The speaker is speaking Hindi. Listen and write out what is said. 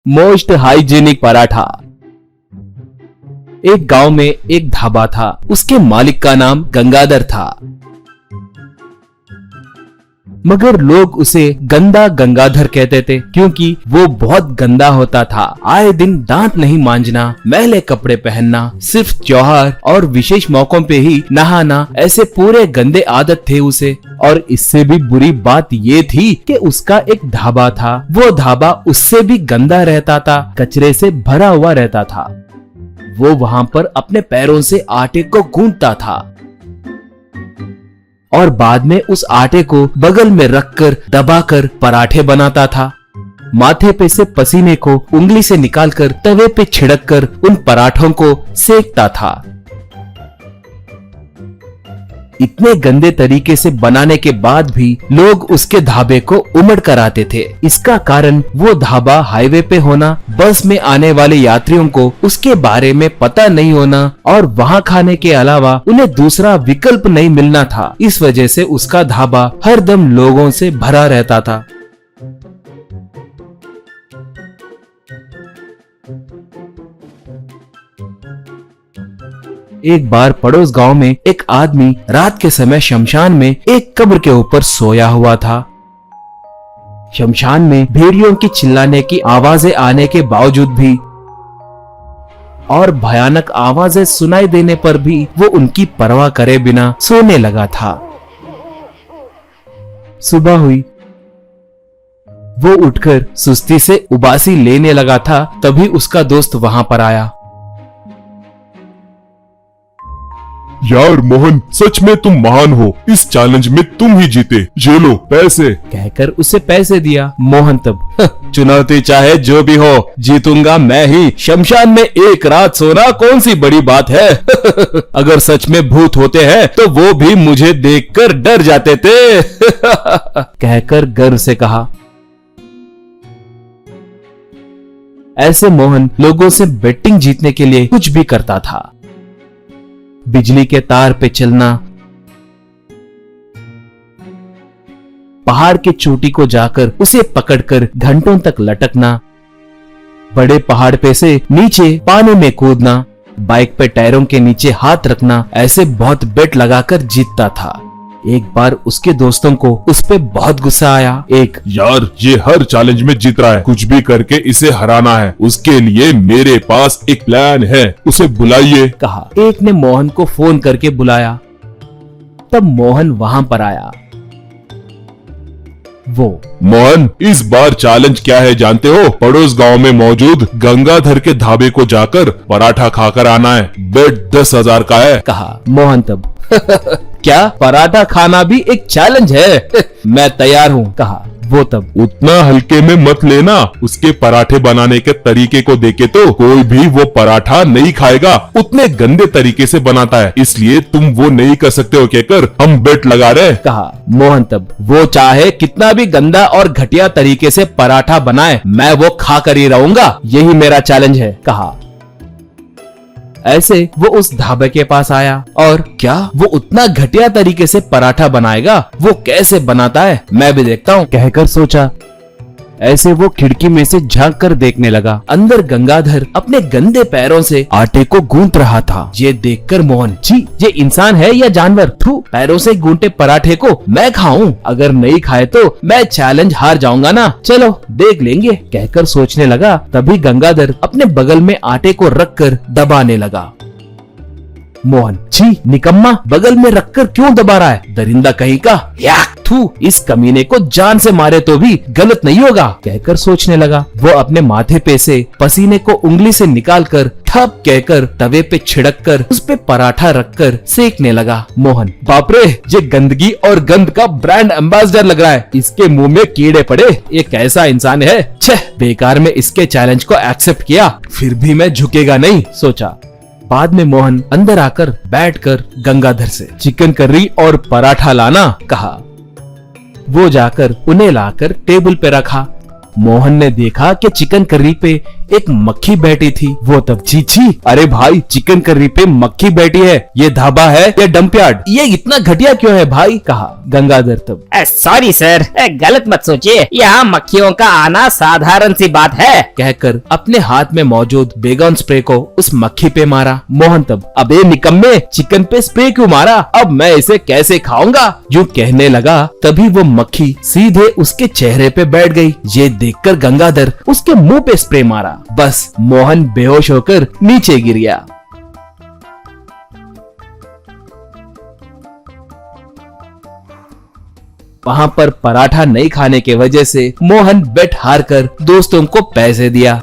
Most hygienic paratha. एक गांव में एक ढाबा था। उसके मालिक का नाम गंगाधर था, मगर लोग उसे गंदा गंगाधर कहते थे क्योंकि वो बहुत गंदा होता था। आए दिन दांत नहीं मांजना, मैले कपड़े पहनना, सिर्फ त्योहार और विशेष मौकों पे ही नहाना, ऐसे पूरे गंदे आदत थे उसे। और इससे भी बुरी बात ये थी कि उसका एक ढाबा था। वो ढाबा उससे भी गंदा रहता था, कचरे से भरा हुआ रहता था। वो वहाँ पर अपने पैरों से आटे को गूंथता था और बाद में उस आटे को बगल में रखकर दबाकर पराठे बनाता था। माथे पे से पसीने को उंगली से निकालकर तवे पे छिड़ककर उन पराठों को सेकता था। इतने गंदे तरीके से बनाने के बाद भी लोग उसके ढाबे को उमड़ कर आते थे। इसका कारण वो ढाबा हाईवे पे होना, बस में आने वाले यात्रियों को उसके बारे में पता नहीं होना और वहाँ खाने के अलावा उन्हें दूसरा विकल्प नहीं मिलना था। इस वजह से उसका ढाबा हरदम लोगों से भरा रहता था। एक बार पड़ोस गांव में एक आदमी रात के समय शमशान में एक कब्र के ऊपर सोया हुआ था। शमशान में भेड़ियों की चिल्लाने की आवाजें आने के बावजूद भी और भयानक आवाजें सुनाई देने पर भी वो उनकी परवाह करे बिना सोने लगा था। सुबह हुई, वो उठकर सुस्ती से उबासी लेने लगा था, तभी उसका दोस्त वहां पर आया। यार मोहन, सच में तुम महान हो। इस चैलेंज में तुम ही जीते, ये लो पैसे, कहकर उसे पैसे दिया। मोहन तब चुनौती चाहे जो भी हो, जीतूंगा मैं ही। शमशान में एक रात सोना कौन सी बड़ी बात है। अगर सच में भूत होते हैं तो वो भी मुझे देखकर डर जाते थे। कहकर गर्व से कहा। ऐसे मोहन लोगों से बेटिंग जीतने के लिए कुछ भी करता था। बिजली के तार पे चलना, पहाड़ की चोटी को जाकर उसे पकड़कर घंटों तक लटकना, बड़े पहाड़ पे से नीचे पानी में कूदना, बाइक पे टायरों के नीचे हाथ रखना, ऐसे बहुत बेट लगाकर जीतता था। एक बार उसके दोस्तों को उस पे बहुत गुस्सा आया। यार ये हर चैलेंज में जीत रहा है, कुछ भी करके इसे हराना है। उसके लिए मेरे पास एक प्लान है, उसे बुलाइए, कहा। एक ने मोहन को फोन करके बुलाया। तब मोहन वहां पर आया। मोहन, इस बार चैलेंज क्या है जानते हो? पड़ोस गांव में मौजूद गंगाधर के ढाबे को जाकर पराठा खाकर आना है। बेट 10,000 का है, कहा। मोहन तब क्या पराठा खाना भी एक चैलेंज है? मैं तैयार हूँ, कहा। वो तब उतना हल्के में मत लेना, उसके पराठे बनाने के तरीके को देखे तो कोई भी वो पराठा नहीं खाएगा, उतने गंदे तरीके से बनाता है, इसलिए तुम वो नहीं कर सकते हो कहकर हम बेट लगा रहे, कहा। मोहन तब वो चाहे कितना भी गंदा और घटिया तरीके से पराठा बनाए, मैं वो खा कर ही रहूंगा, यही मेरा चैलेंज है, कहा। ऐसे वो उस ढाबे के पास आया और क्या वो उतना घटिया तरीके से पराठा बनाएगा? वो कैसे बनाता है मैं भी देखता हूँ, कहकर सोचा। ऐसे वो खिड़की में से झांक कर देखने लगा। अंदर गंगाधर अपने गंदे पैरों से आटे को गूंथ रहा था। ये देखकर मोहन, जी ये इंसान है या जानवर? थू, पैरों से गूंथे पराठे को मैं खाऊं? अगर नहीं खाए तो मैं चैलेंज हार जाऊंगा ना, चलो देख लेंगे, कहकर सोचने लगा। तभी गंगाधर अपने बगल में आटे को रखकर दबाने लगा। मोहन, छी निकम्मा, बगल में रखकर क्यों दबा रहा है? दरिंदा कहीं का, याक थू, इस कमीने को जान से मारे तो भी गलत नहीं होगा, कहकर सोचने लगा। वो अपने माथे पे से पसीने को उंगली से निकालकर ठप कहकर तवे पे छिड़क कर उस पे पराठा रखकर सेकने लगा। मोहन, बाप रे, ये गंदगी और गंद का ब्रांड एम्बेसडर लग रहा है, इसके मुंह में कीड़े पड़े, ये कैसा इंसान है? छह, बेकार में इसके चैलेंज को एक्सेप्ट किया, फिर भी मैं झुकेगा नहीं, सोचा। बाद में मोहन अंदर आकर बैठकर गंगाधर से चिकन करी और पराठा लाना, कहा। वो जाकर उन्हें लाकर टेबल पे रखा। मोहन ने देखा कि चिकन करी पे एक मक्खी बैठी थी। वो तब छी, अरे भाई, चिकन करी पे मक्खी बैठी है, ये ढाबा है या डंपयार्ड? ये इतना घटिया क्यों है भाई? कहा गंगाधर तब। सॉरी सर, गलत मत सोचिए, यहाँ मक्खियों का आना साधारण सी बात है। कहकर अपने हाथ में मौजूद बेगन स्प्रे को उस मक्खी पे मारा। मोहन तब, अबे निकम्मे, चिकन पे स्प्रे क्यों मारा? अब मैं इसे कैसे खाऊंगा? यूं कहने लगा, तभी वो मक्खी सीधे उसके चेहरे पे बैठ गई। ये देखकर गंगाधर उसके मुंह पे स्प्रे मारा। बस मोहन बेहोश होकर नीचे गिर गया। वहाँ पर पराठा नहीं खाने के वजह से मोहन बेट हार कर दोस्तों को पैसे दिया।